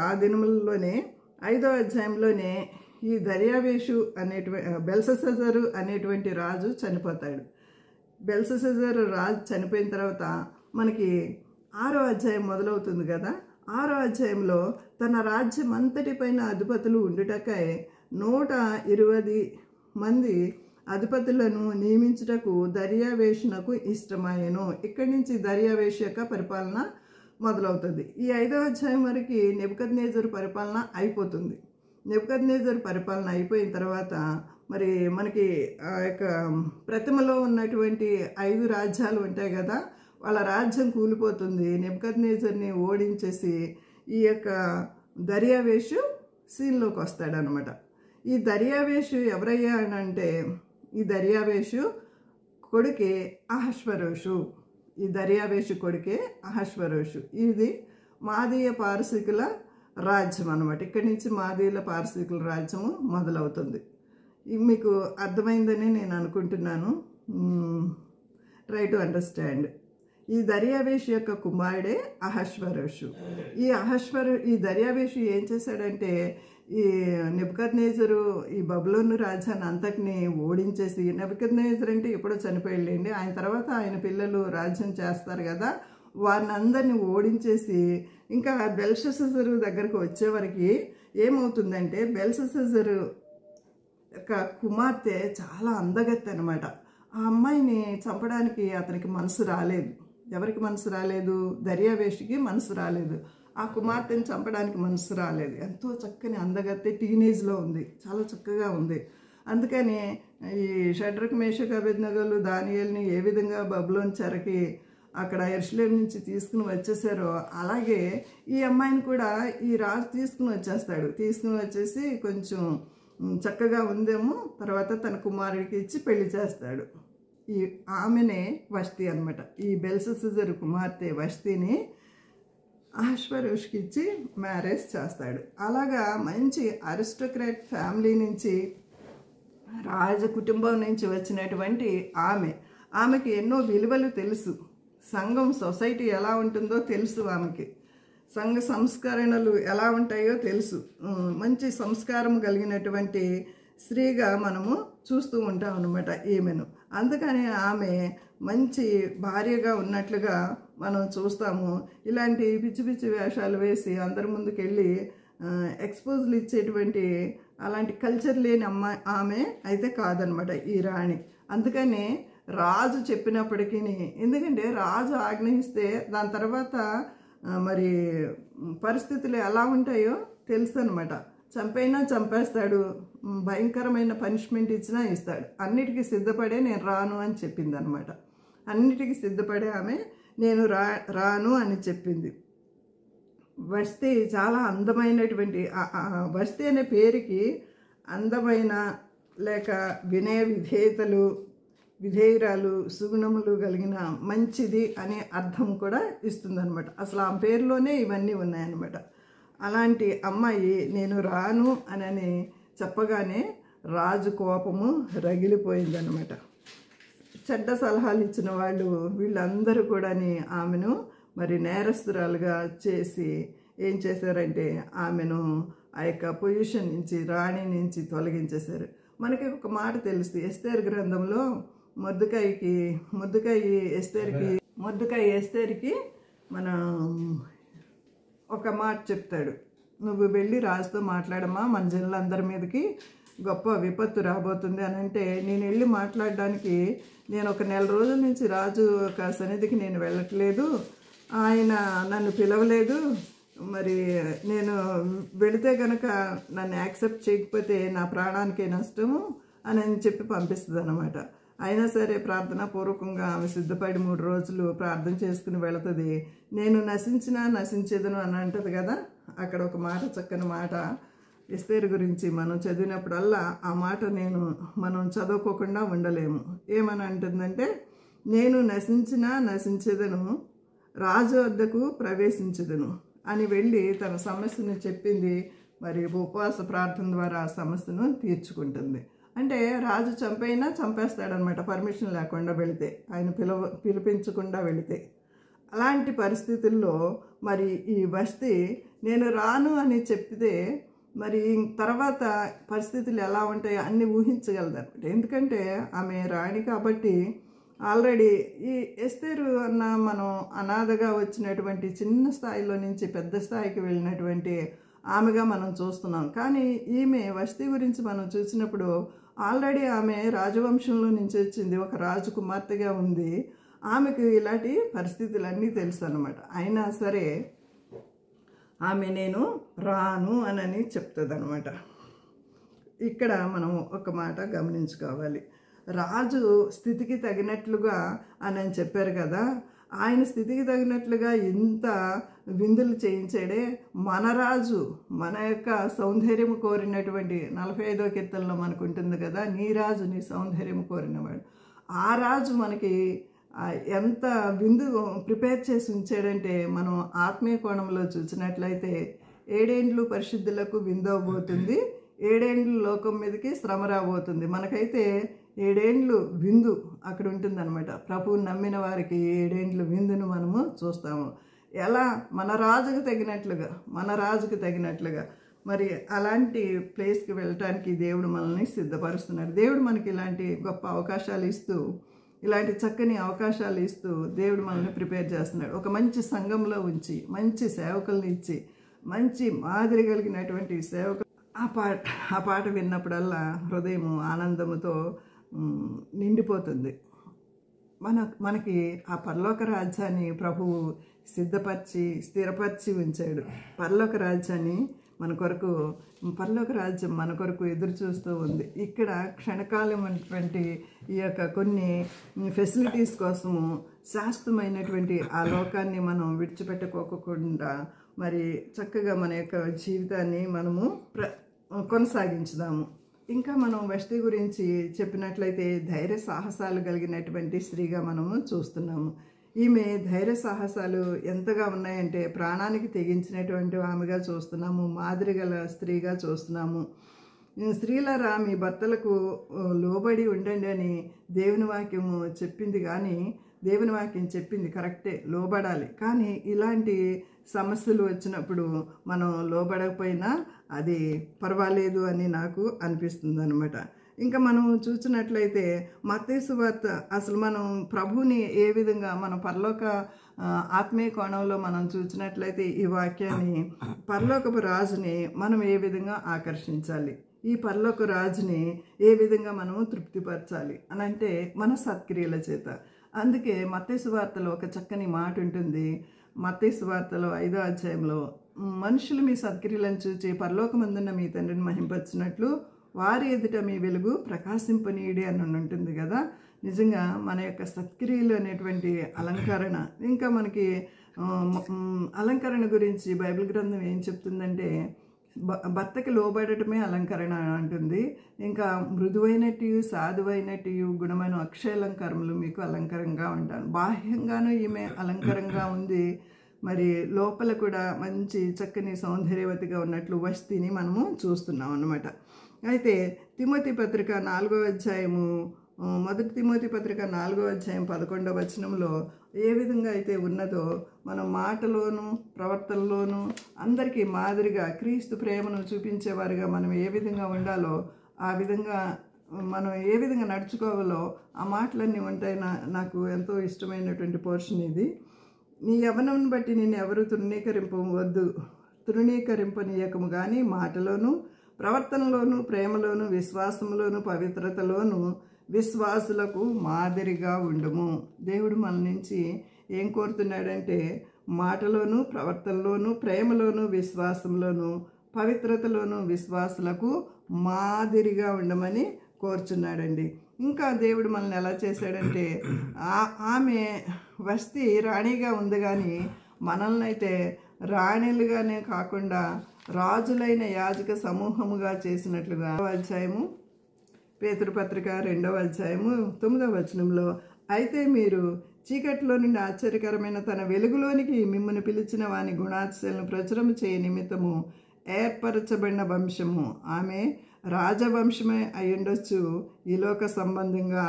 Speaker 1: ఆ దినములలోనే 5వ అధ్యాయంలోనే ఈ దర్యావేషు బెల్షస్సరు అనేటువంటి రాజు చనిపోతాడు. బెల్షస్సరు రాజు చనిపోయిన తర్వాత మనకి 6వ అధ్యాయం మొదలవుతుంది కదా. 6వ అధ్యాయంలో తన రాజ్యం అంతటిపైన అధిపతులు ఉండుటకై 120 మంది అధిపతులను నియమించుటకు దర్యావేషునకు ఇష్టమాయెను. ఇక్కడి నుంచి దర్యావేషు యొక్క పరిపాలన మొదలవుతుంది. ఈ 5వ అధ్యాయం వరకు నెబుకద్నెజరు పరిపాలన అయిపోతుంది. నెబుకద్నెజరు పరిపాలన అయిపోయిన తర్వాత మరి మనకి ఆ యొక్క ప్రతిమలో ఉన్నటువంటి 5 రాజ్యాలు ఉంటాయి కదా, వాళ్ళ రాజ్యం కూలిపోతుంది. నెబుకద్నెజర్ని ఓడించేసి ఈ యొక్క దర్యావేషు సీన్లోకి వస్తాడనమాట. ఈ దర్యావేషు ఎవరయ్యా అని అంటే, ఈ దర్యావేషు కొడుకే అహష్వేరోషు. ఈ దర్యావేషు కొడుకే అహష్వేరోషు. ఇది మాదీయ పారసీకుల రాజ్యం అనమాట. ఇక్కడి నుంచి మాదీయుల పారసీకుల రాజ్యము మొదలవుతుంది. మీకు అర్థమైందని నేను అనుకుంటున్నాను. Try to understand. ఈ దర్యావేషు యొక్క కుమారుడే అహష్వరోషు. ఈ దర్యావేషు ఏం చేశాడంటే ఈ నెబుకద్నెజరు ఈ బబులోను రాజ్యాన్ని అంతటిని ఓడించేసి, నెబుకద్నెజర్ అంటే ఎప్పుడో చనిపోయాడండి, ఆయన తర్వాత ఆయన పిల్లలు రాజ్యం చేస్తారు కదా, వారిని అందరినీ ఓడించేసి ఇంకా బెల్షస్సరు దగ్గరకు వచ్చేవరకు ఏమవుతుందంటే బెల్షస్సరు యొక్క కుమార్తె చాలా అందగత్తె అనమాట. ఆ అమ్మాయిని చంపడానికి అతనికి మనసు రాలేదు. ఎవరికి మనసు రాలేదు? దర్యావేషుకి మనసు రాలేదు. ఆ కుమార్తెని చంపడానికి మనసు రాలేదు. ఎంతో చక్కని అందగత్తె, టీనేజ్లో ఉంది, చాలా చక్కగా ఉంది. అందుకని ఈ షడ్రక్ మేషక్ అబేద్నెగోలు దానియేలుని ఏ విధంగా బబులోను చెరకి అక్కడ యెరూషలేము నుంచి తీసుకుని వచ్చేసారో అలాగే ఈ అమ్మాయిని కూడా ఈ రాజు తీసుకుని వచ్చేస్తాడు. తీసుకుని వచ్చేసి కొంచెం చక్కగా ఉందేమో, తర్వాత తన కుమారుడికి ఇచ్చి పెళ్లి చేస్తాడు. ఆమెనే వష్తి అనమాట. ఈ బెల్షస్సరు కుమార్తె వష్తిని అహష్వరోషుకి ఇచ్చి మ్యారేజ్ చేస్తాడు. అలాగా మంచి అరిస్టోక్రాట్ ఫ్యామిలీ నుంచి, రాజ కుటుంబం నుంచి వచ్చినటువంటి ఆమెకి ఎన్నో విలువలు తెలుసు. సంఘం, సొసైటీ ఎలా ఉంటుందో తెలుసు. ఆమెకి సంఘ సంస్కరణలు ఎలా ఉంటాయో తెలుసు. మంచి సంస్కారం కలిగినటువంటి స్త్రీగా మనము చూస్తూ ఉంటాం అన్నమాట ఈమెను. అందుకని ఆమె మంచి భార్యగా ఉన్నట్లుగా మనం చూస్తాము. ఇలాంటి పిచ్చి పిచ్చి వేషాలు వేసి అందరి ముందుకెళ్ళి ఎక్స్పోజ్లు ఇచ్చేటువంటి అలాంటి కల్చర్ లేని ఆమె అయితే కాదనమాట ఈ రాణి. అందుకని రాజు చెప్పినప్పటికీ, ఎందుకంటే రాజు ఆజ్ఞయిస్తే దాని తర్వాత మరి పరిస్థితులు ఎలా ఉంటాయో తెలుసు అనమాట. చంపైనా చంపేస్తాడు, భయంకరమైన పనిష్మెంట్ ఇచ్చినా ఇస్తాడు. అన్నిటికీ సిద్ధపడే నేను రాను అని చెప్పింది అనమాట. అన్నిటికీ సిద్ధపడే ఆమె నేను రాను అని చెప్పింది. వష్తి చాలా అందమైనటువంటి, వష్తి అనే పేరుకి అందమైన లేక విధేయురాలు, సుగుణములు కలిగిన, మంచిది అనే అర్థం కూడా ఇస్తుందన్నమాట. అసలు ఆ పేరులోనే ఇవన్నీ ఉన్నాయన్నమాట. అలాంటి అమ్మాయి నేను రాను అని చెప్పగానే రాజు కోపము రగిలిపోయిందనమాట. చెడ్డ సలహాలు ఇచ్చిన వాళ్ళు వీళ్ళందరూ కూడా ఆమెను మరి నేరస్తురాలుగా చేసి ఏం చేశారంటే ఆమెను ఆ యొక్క పొజిషన్ నుంచి, రాణి నుంచి తొలగించేశారు. మనకి ఒక మాట తెలుసు, ఎస్తేరు గ్రంథంలో మొర్దెకై ఎస్తేరుకి మన ఒక మాట చెప్తాడు, నువ్వు వెళ్ళి రాజుతో మాట్లాడమ్మా, మన జనులందరి మీదకి గొప్ప విపత్తు రాబోతుంది అని అంటే, నేను వెళ్ళి మాట్లాడడానికి నేను ఒక 1 నెల రోజుల నుంచి రాజు ఒక సన్నిధికి నేను వెళ్ళట్లేదు, ఆయన నన్ను పిలవలేదు, మరి నేను వెళితే కనుక నన్ను యాక్సెప్ట్ చేయకపోతే నా ప్రాణానికే నష్టము అని చెప్పి పంపిస్తుంది అనమాట. అయినా సరే ప్రార్థనాపూర్వకంగా ఆమె సిద్ధపడి 3 రోజులు ప్రార్థన చేసుకుని వెళుతుంది. నేను నశించేదను అని అంటది కదా. అక్కడ ఒక మాట, చక్కని మాట ఎస్తేరు గురించి మనం చదివినప్పుడల్లా ఆ మాట మనం చదువుకోకుండా ఉండలేము. ఏమని అంటుందంటే, నేను నశించేదను, రాజు వద్దకు ప్రవేశించదను అని వెళ్ళి తన సమస్యను చెప్పింది. మరి ఉపవాస ప్రార్థన ద్వారా ఆ సమస్యను తీర్చుకుంటుంది. అంటే రాజు చంపైనా చంపేస్తాడనమాట, పర్మిషన్ లేకుండా వెళితే, ఆయన పిలిపించకుండా వెళితే. అలాంటి పరిస్థితుల్లో మరి ఈ వష్తి నేను రాను అని చెప్తే మరి తర్వాత పరిస్థితులు ఎలా ఉంటాయో అన్నీ ఊహించగలదన్నమాట. ఎందుకంటే ఆమె రాణి కాబట్టి. ఆల్రెడీ ఈ ఎస్తేరు అన్న మనం అనాథగా వచ్చినటువంటి చిన్న స్థాయిలో నుంచి పెద్ద స్థాయికి వెళ్ళినటువంటి ఆమెగా మనం చూస్తున్నాం. కానీ ఈమె వష్తి గురించి మనం చూసినప్పుడు ఆల్రెడీ ఆమె రాజవంశంలో నుంచి వచ్చింది, ఒక రాజు కుమార్తెగా ఉంది. ఆమెకు ఇలాంటి పరిస్థితులన్నీ తెలుసు అన్నమాట. అయినా సరే ఆమె నేను రాను అని చెప్తుంది అనమాట. ఇక్కడ మనం ఒక మాట గమనించుకోవాలి. రాజు స్థితికి తగినట్లుగా అని చెప్పారు కదా, ఆయన స్థితికి తగినట్లుగా ఇంత విందులు చేయించాడే మన రాజు. మన యొక్క సౌందర్యము కోరినటువంటి 45వ కీర్తనలో మనకు ఉంటుంది కదా, నీ రాజు నీ సౌందర్యము కోరినవాడు. ఆ రాజు మనకి ఎంత విందు ప్రిపేర్ చేసి ఉంచాడంటే, మనం ఆత్మీయ కోణంలో చూసినట్లయితే 7 ఏండ్లు పరిశుద్ధులకు విందవబోతుంది, 7 లోకం మీదకి శ్రమ రాబోతుంది. మనకైతే 7 విందు అక్కడ ఉంటుందన్నమాట. ప్రభువుని నమ్మిన వారికి 7 విందును మనము చూస్తాము. ఎలా మన రాజుకు తగినట్లుగా మరి అలాంటి ప్లేస్కి వెళ్ళటానికి దేవుడు మనల్ని సిద్ధపరుస్తున్నాడు. దేవుడు మనకి ఇలాంటి గొప్ప అవకాశాలు ఇస్తూ, ఇలాంటి చక్కని అవకాశాలు ఇస్తూ దేవుడు మనల్ని ప్రిపేర్ చేస్తున్నాడు. ఒక మంచి సంఘంలో ఉంచి, మంచి సేవకుల్ని ఇచ్చి, మంచి మాదిరి కలిగినటువంటి సేవకులు. ఆ పాట విన్నప్పుడల్లా హృదయము ఆనందముతో నిండిపోతుంది. మనకి ఆ పరలోక రాజ్యాన్ని ప్రభువు సిద్ధపరిచి స్థిరపరిచి ఉంచాడు. పరలోక రాజ్యాన్ని పరలోక రాజ్యం మన కొరకు ఎదురు చూస్తూ ఉంది. ఇక్కడ క్షణకాలం అటువంటి ఈ యొక్క కొన్ని ఫెసిలిటీస్ కోసము శాశ్వతమైనటువంటి ఆ లోకాన్ని మనం విడిచిపెట్టుకోకుండా మరి చక్కగా మన యొక్క జీవితాన్ని మనము కొనసాగించుదాము. ఇంకా మనం వష్టి గురించి చెప్పినట్లయితే ధైర్య సాహసాలు కలిగినటువంటి స్త్రీగా మనము చూస్తున్నాము. ఈమె ధైర్య సాహసాలు ఎంతగా ఉన్నాయంటే ప్రాణానికి తెగించినటువంటి ఆమెగా చూస్తున్నాము, మాదిరి గల స్త్రీగా చూస్తున్నాము. స్త్రీలారా మీ భర్తలకు లోబడి ఉండండి అని దేవుని వాక్యము చెప్పింది. కానీ దేవుని వాక్యం చెప్పింది కరెక్టే, లోబడాలి. కానీ ఇలాంటి సమస్యలు వచ్చినప్పుడు మనం లోబడకపోయినా అది పర్వాలేదు అని నాకు అనిపిస్తుంది అనమాట. ఇంకా మనం చూసినట్లయితే మత్తయి సువార్త, అసలు మనం ప్రభువుని ఏ విధంగా మన పరలోక ఆత్మీయ కోణంలో మనం చూసినట్లయితే ఈ వాక్యాన్ని, పరలోకపు రాజుని మనం ఏ విధంగా ఆకర్షించాలి, ఈ పరలోక రాజుని ఏ విధంగా మనము తృప్తిపరచాలి అని అంటే మన సత్క్రియల చేత. అందుకే మత్తయి సువార్తలో ఒక చక్కని మాట ఉంటుంది. మత్తయి సువార్తలో 5వ అధ్యాయంలో, మనుషులు మీ సత్క్రియలను చూచి పరలోకమందున్న మీ తండ్రిని మహింపరిచినట్లు వారి ఎదుట మీ వెలుగు ప్రకాశింపనీయుడి అని ఉంటుంది కదా. నిజంగా మన యొక్క సత్క్రియలు అనేటువంటి అలంకరణ, ఇంకా మనకి అలంకరణ గురించి బైబిల్ గ్రంథం ఏం చెప్తుందంటే భర్తకి లోబడటమే అలంకరణ అంటుంది. ఇంకా మృదువైనట్టు సాధువైనట్టు గుణమైన అక్షయాలంకారములు మీకు అలంకరంగా ఉంటాను. బాహ్యంగానూ ఈమె అలంకరంగా ఉంది, మరి లోపల కూడా మంచి చక్కని సౌందర్యవతిగా ఉన్నట్లు వష్టిని మనము చూస్తున్నాం అన్నమాట. అయితే తిమోతి పత్రిక 4వ అధ్యాయము, మొదటి తిమోతి పత్రిక 4వ అధ్యాయం 11వ వచనంలో ఏ విధంగా అయితే ఉన్నదో మనం మాటలోను ప్రవర్తనలోను అందరికీ మాదిరిగా క్రీస్తు ప్రేమను చూపించేవారుగా మనం ఏ విధంగా ఉండాలో, ఆ విధంగా మనం ఏ విధంగా నడుచుకోవాలో ఆ మాటలన్నీ ఉంటాయి. నాకు ఎంతో ఇష్టమైనటువంటి పోర్షన్ ఇది. నీ యవ్వనం బట్టి నిన్ను ఎవరు తృణీకరింపనీయకము కానీ మాటలోను ప్రవర్తనలోను ప్రేమలోను విశ్వాసంలోను పవిత్రతలోను విశ్వాసులకు మాదిరిగా ఉండుము. దేవుడు మన నుంచి ఏం కోరుతున్నాడంటే మాటలోను ప్రవర్తనలోను ప్రేమలోను విశ్వాసంలోను పవిత్రతలోను విశ్వాసులకు మాదిరిగా ఉండమని కోరుచున్నాడండి. ఇంకా దేవుడు మనల్ని ఎలా చేశాడంటే ఆమె వష్టి రాణిగా ఉంది, కానీ మనల్ని అయితే రాణిలుగానే కాకుండా రాజులైన యాజక సమూహముగా చేసినట్లుగా. అధ్యాయము పేతురు పత్రిక 2వ అధ్యాయము 9వ వచనంలో, అయితే మీరు చీకట్లో నుండి ఆశ్చర్యకరమైన తన వెలుగులోనికి మిమ్మల్ని పిలిచిన వాని గుణాతిశయాలను ప్రచురము చేయ నిమిత్తము ఏర్పరచబడిన వంశము. ఆమె రాజవంశమే అయ్యుండొచ్చు. ఈ లోక సంబంధంగా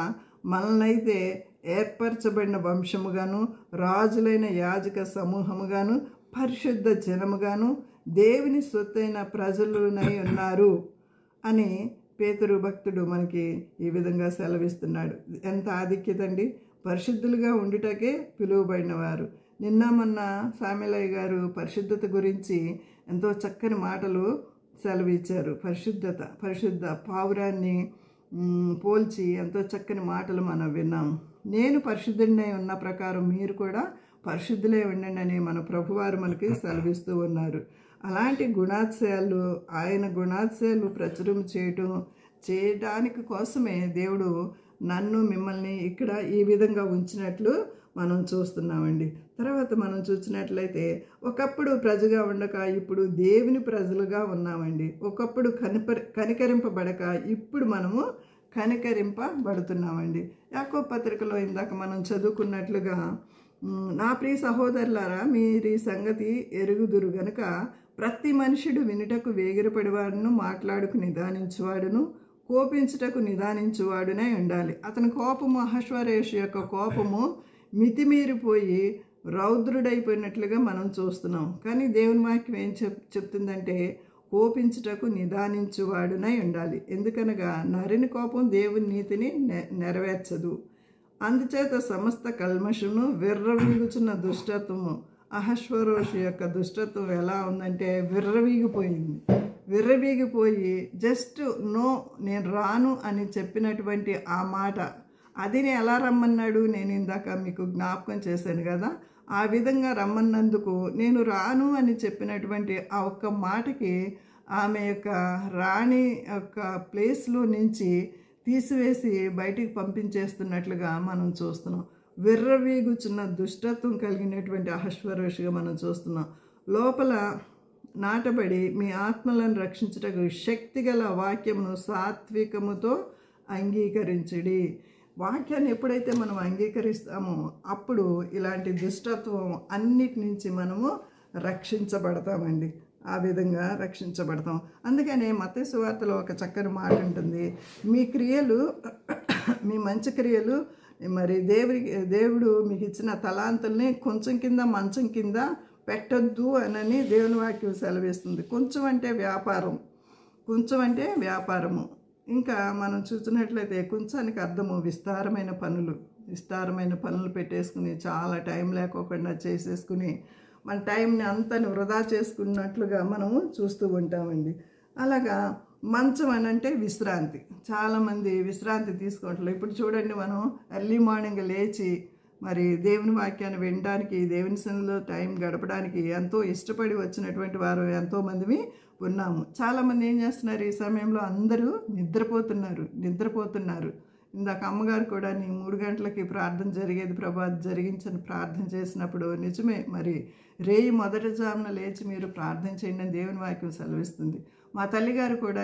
Speaker 1: మనల్నైతే ఏర్పరచబడిన వంశముగాను రాజులైన యాజక సమూహముగాను పరిశుద్ధ జనముగాను దేవుని సొత్తైన ప్రజలునై ఉన్నారు అని పేతురు భక్తుడు మనకి ఈ విధంగా సెలవిస్తున్నాడు. ఎంత ఆధిక్యత అండి! పరిశుద్ధులుగా ఉండుటకే పిలువబడిన వారు. నిన్న మొన్న సామెలయ్య గారు పరిశుద్ధత గురించి ఎంతో చక్కని మాటలు సెలవిచ్చారు. పరిశుద్ధ పావురాన్ని పోల్చి ఎంతో చక్కని మాటలు మనం విన్నాము. నేను పరిశుద్ధుడినై ఉన్న ప్రకారం మీరు కూడా పరిశుద్ధులే ఉండండి అని మన ప్రభువారు మనకి సెలవిస్తూ ఉన్నారు. అలాంటి గుణాతిశయాలు, ఆయన గుణాతిశయాలు ప్రచురం చేయడానికి కోసమే దేవుడు నన్ను మిమ్మల్ని ఇక్కడ ఈ విధంగా ఉంచినట్లు మనం చూస్తున్నామండి. తర్వాత మనం చూసినట్లయితే ఒకప్పుడు ప్రజగా ఉండక ఇప్పుడు దేవుని ప్రజలుగా ఉన్నామండి. ఒకప్పుడు కనికరింపబడక ఇప్పుడు మనము కనికరింపబడుతున్నామండి. యాకోబు పత్రికలో ఇందాక మనం చదువుకున్నట్లుగా, నా ప్రియ సహోదరులారా మీరు ఈ సంగతి ఎరుగుదురు గనుక ప్రతి మనుషుడు వినుటకు వేగిరపడివాడును, మాట్లాడుకు నిదానించువాడును, కోపించుటకు నిదానించువాడునే ఉండాలి. అతని కోపము, అహశ్వరోషు యొక్క కోపము మితిమీరిపోయి రౌద్రుడైపోయినట్లుగా మనం చూస్తున్నాం. కానీ దేవుని వాక్యం ఏం చెప్తుందంటే కోపించుటకు నిదానించువాడునై ఉండాలి. ఎందుకనగా నరుని కోపం దేవుని నీతిని నెరవేర్చదు. అందుచేత సమస్త కల్మషమును, విర్రవీగుచున్న దుష్టత్వము, అహశ్వరోషు యొక్క దుష్టత్వం ఎలా ఉందంటే విర్రవీగిపోయి జస్ట్ నో, నేను రాను అని చెప్పినటువంటి ఆ మాట, అది ఎలా రమ్మన్నాడు నేను ఇందాక మీకు జ్ఞాపకం చేశాను కదా. ఆ విధంగా రమ్మన్నందుకు నేను రాను అని చెప్పినటువంటి ఆ ఒక్క మాటకి ఆమె యొక్క రాణి యొక్క ప్లేస్లో నుంచి తీసివేసి బయటికి పంపించేస్తున్నట్లుగా మనం చూస్తున్నాం. విర్రవీగుచున్న దుష్టత్వం కలిగినటువంటి అహశ్వరోషుగా మనం చూస్తున్నాం. లోపల నాటబడి మీ ఆత్మలను రక్షించుటకు శక్తిగల వాక్యమును సాత్వికముతో అంగీకరించుడి. వాక్యాన్ని ఎప్పుడైతే మనం అంగీకరిస్తామో అప్పుడు ఇలాంటి దుష్టత్వం అన్నిటి నుంచి మనము రక్షించబడతామండి. ఆ విధంగా రక్షించబడతాం. అందుకనే మత్తయి సువార్తలో ఒక చక్కని మాట ఉంటుంది, మీ క్రియలు, మీ మంచి క్రియలు మరి దేవుడు మీకు ఇచ్చిన తలాంతుల్ని కొంచెం కింద మంచం కింద పెట్టొద్దు అని దేవుని వాక్యం సెలవిస్తుంది. కొంచెం అంటే వ్యాపారము. ఇంకా మనం చూసినట్లయితే కొంచానికి అర్థము విస్తారమైన పనులు పెట్టేసుకుని చాలా టైం లేకోకుండా చేసేసుకుని మన టైంని అంతని వృధా చేసుకున్నట్లుగా మనము చూస్తూ ఉంటామండి. అలాగా మంచం అని అంటే విశ్రాంతి. చాలామంది విశ్రాంతి తీసుకోవట్లేదు. ఇప్పుడు చూడండి, మనం ఎర్లీ మార్నింగ్ లేచి మరి దేవుని వాక్యాన్ని వినడానికి, దేవుని సన్నిధిలో టైం గడపడానికి ఎంతో ఇష్టపడి వచ్చినటువంటి వారు ఎంతోమంది ఉన్నాము. చాలామంది ఏం చేస్తున్నారు, ఈ సమయంలో అందరూ నిద్రపోతున్నారు. ఇందాక అమ్మగారు కూడా నీ 3 గంటలకి ప్రార్థన జరిగేది ప్రభా, జరిగించని ప్రార్థన చేసినప్పుడు నిజమే, మరి రేయి మొదటి జామున లేచి మీరు ప్రార్థన చేయండి అని దేవుని వాక్యం సెలవిస్తుంది. మా తల్లిగారు కూడా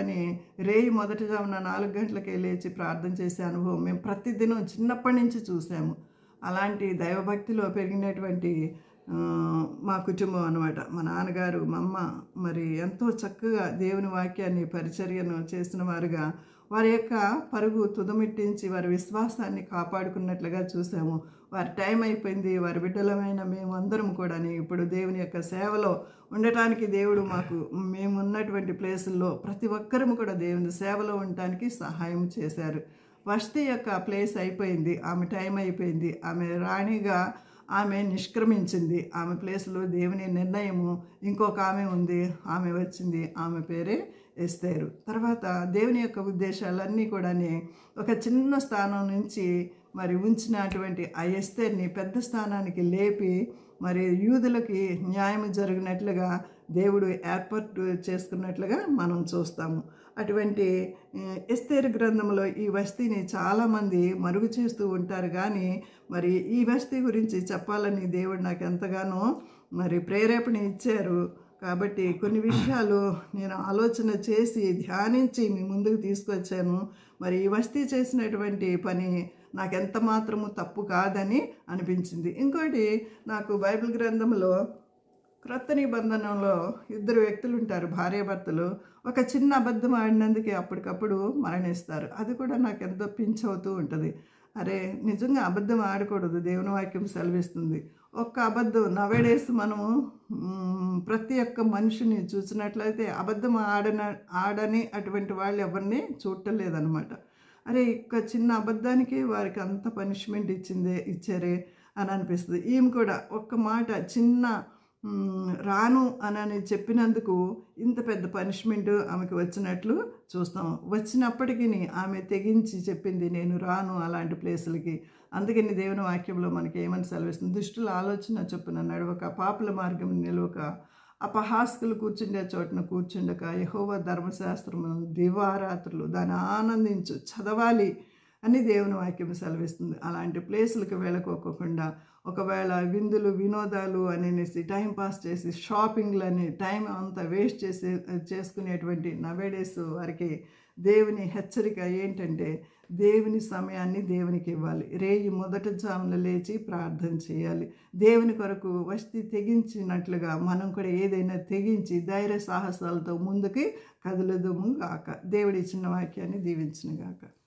Speaker 1: రేయి మొదటి జామున 4 గంటలకే లేచి ప్రార్థన చేసే అనుభవం మేము ప్రతిదినం చిన్నప్పటి నుంచి చూసాము. అలాంటి దైవభక్తిలో పెరిగినటువంటి మా కుటుంబం అన్నమాట. మా నాన్నగారు, మా అమ్మ మరి ఎంతో చక్కగా దేవుని వాక్యాన్ని పరిచర్యను చేసిన వారుగా వారి యొక్క పరుగు తుదమిట్టించి వారి విశ్వాసాన్ని కాపాడుకున్నట్లుగా చూసాము. వారి టైం అయిపోయింది. వారి బిడ్డలమైన మేమందరం కూడా ఇప్పుడు దేవుని యొక్క సేవలో ఉండటానికి దేవుడు మేము ఉన్నటువంటి ప్లేసుల్లో ప్రతి ఒక్కరము కూడా దేవుని సేవలో ఉండటానికి సహాయం చేశారు. వష్టి యొక్క ప్లేస్ అయిపోయింది, ఆమె టైం అయిపోయింది, ఆమె రాణిగా ఆమె నిష్క్రమించింది. ఆమె ప్లేస్లో దేవుని నిర్ణయము ఇంకొక ఆమె ఉంది, ఆమె వచ్చింది, ఆమె పేరే ఎస్తేరు. తర్వాత దేవుని యొక్క ఉద్దేశాలన్నీ కూడా ఒక చిన్న స్థానం నుంచి మరి ఉంచినటువంటి ఆ ఎస్తేర్ని పెద్ద స్థానానికి లేపి మరి యూదులకి న్యాయం జరిగినట్లుగా దేవుడు ఏర్పాటు చేసుకున్నట్లుగా మనం చూస్తాము. అటువంటి ఎస్తేరు గ్రంథంలో ఈ వస్తీని చాలామంది మరుగు చేస్తూ ఉంటారు. కానీ మరి ఈ వస్తీ గురించి చెప్పాలని దేవుడు నాకు ఎంతగానో మరి ప్రేరేపణ ఇచ్చారు. కాబట్టి కొన్ని విషయాలు నేను ఆలోచన చేసి ధ్యానించి మీ ముందుకు తీసుకొచ్చాను. మరి ఈ వస్తీ చేసినటువంటి పని నాకు ఎంత మాత్రము తప్పు కాదని అనిపించింది. ఇంకోటి, నాకు బైబిల్ గ్రంథంలో క్రొత్త నిబంధనలో 2 వ్యక్తులు ఉంటారు, భార్యాభర్తలు. ఒక చిన్న అబద్ధం ఆడినందుకే అప్పటికప్పుడు మరణిస్తారు. అది కూడా నాకు ఎంతో పించ్ అవుతూ ఉంటుంది. అరే, నిజంగా అబద్ధం ఆడకూడదు, దేవుని వాక్యం సెలవిస్తుంది. ఒక్క అబద్ధం నవేడేస్ మనము ప్రతి ఒక్క మనిషిని చూసినట్లయితే అబద్ధం ఆడని అటువంటి వాళ్ళు ఎవరిని చూడలేదన్నమాట. అరే, ఇక చిన్న అబద్ధానికి వారికి అంత పనిష్మెంట్ ఇచ్చారే అని అనిపిస్తుంది. ఈమె కూడా ఒక్క మాట చిన్న రాను అని చెప్పినందుకు ఇంత పెద్ద పనిష్మెంట్ ఆమెకు వచ్చినట్లు చూస్తాం. వచ్చినప్పటికీ ఆమె తెగించి చెప్పింది, నేను రాను అలాంటి ప్లేసులకి. అందుకని దేవుని వాక్యంలో మనకి ఏమని సెలవిస్తుంది, దుష్టుల ఆలోచన చొప్పున నడవక, పాపుల మార్గం నిలవక, అపహాస్కులు కూర్చుండే చోటున కూర్చుండక, యెహోవా ధర్మశాస్త్రము దివారాత్రులు దాన్ని ఆనందించు, చదవాలి అని దేవుని వాక్యం సెలవిస్తుంది. అలాంటి ప్లేసులకు వెళ్ళకోకుండా ఒకవేళ విందులు వినోదాలు అనేసి టైంపాస్ చేసి షాపింగ్లని టైం అంతా వేస్ట్ చేసుకునేటువంటి నవేడేస్ వారికి దేవుని హెచ్చరిక ఏంటంటే, దేవుని సమయాన్ని దేవునికి ఇవ్వాలి. రేయి మొదటి జామున లేచి ప్రార్థన చేయాలి. దేవుని కొరకు వస్తి తెగించినట్లుగా మనం కూడా ఏదైనా తెగించి ధైర్య సాహసాలతో ముందుకి కదులుదుము గాక. దేవుడి ఇచ్చిన వాక్యాన్ని దీవించును గాక.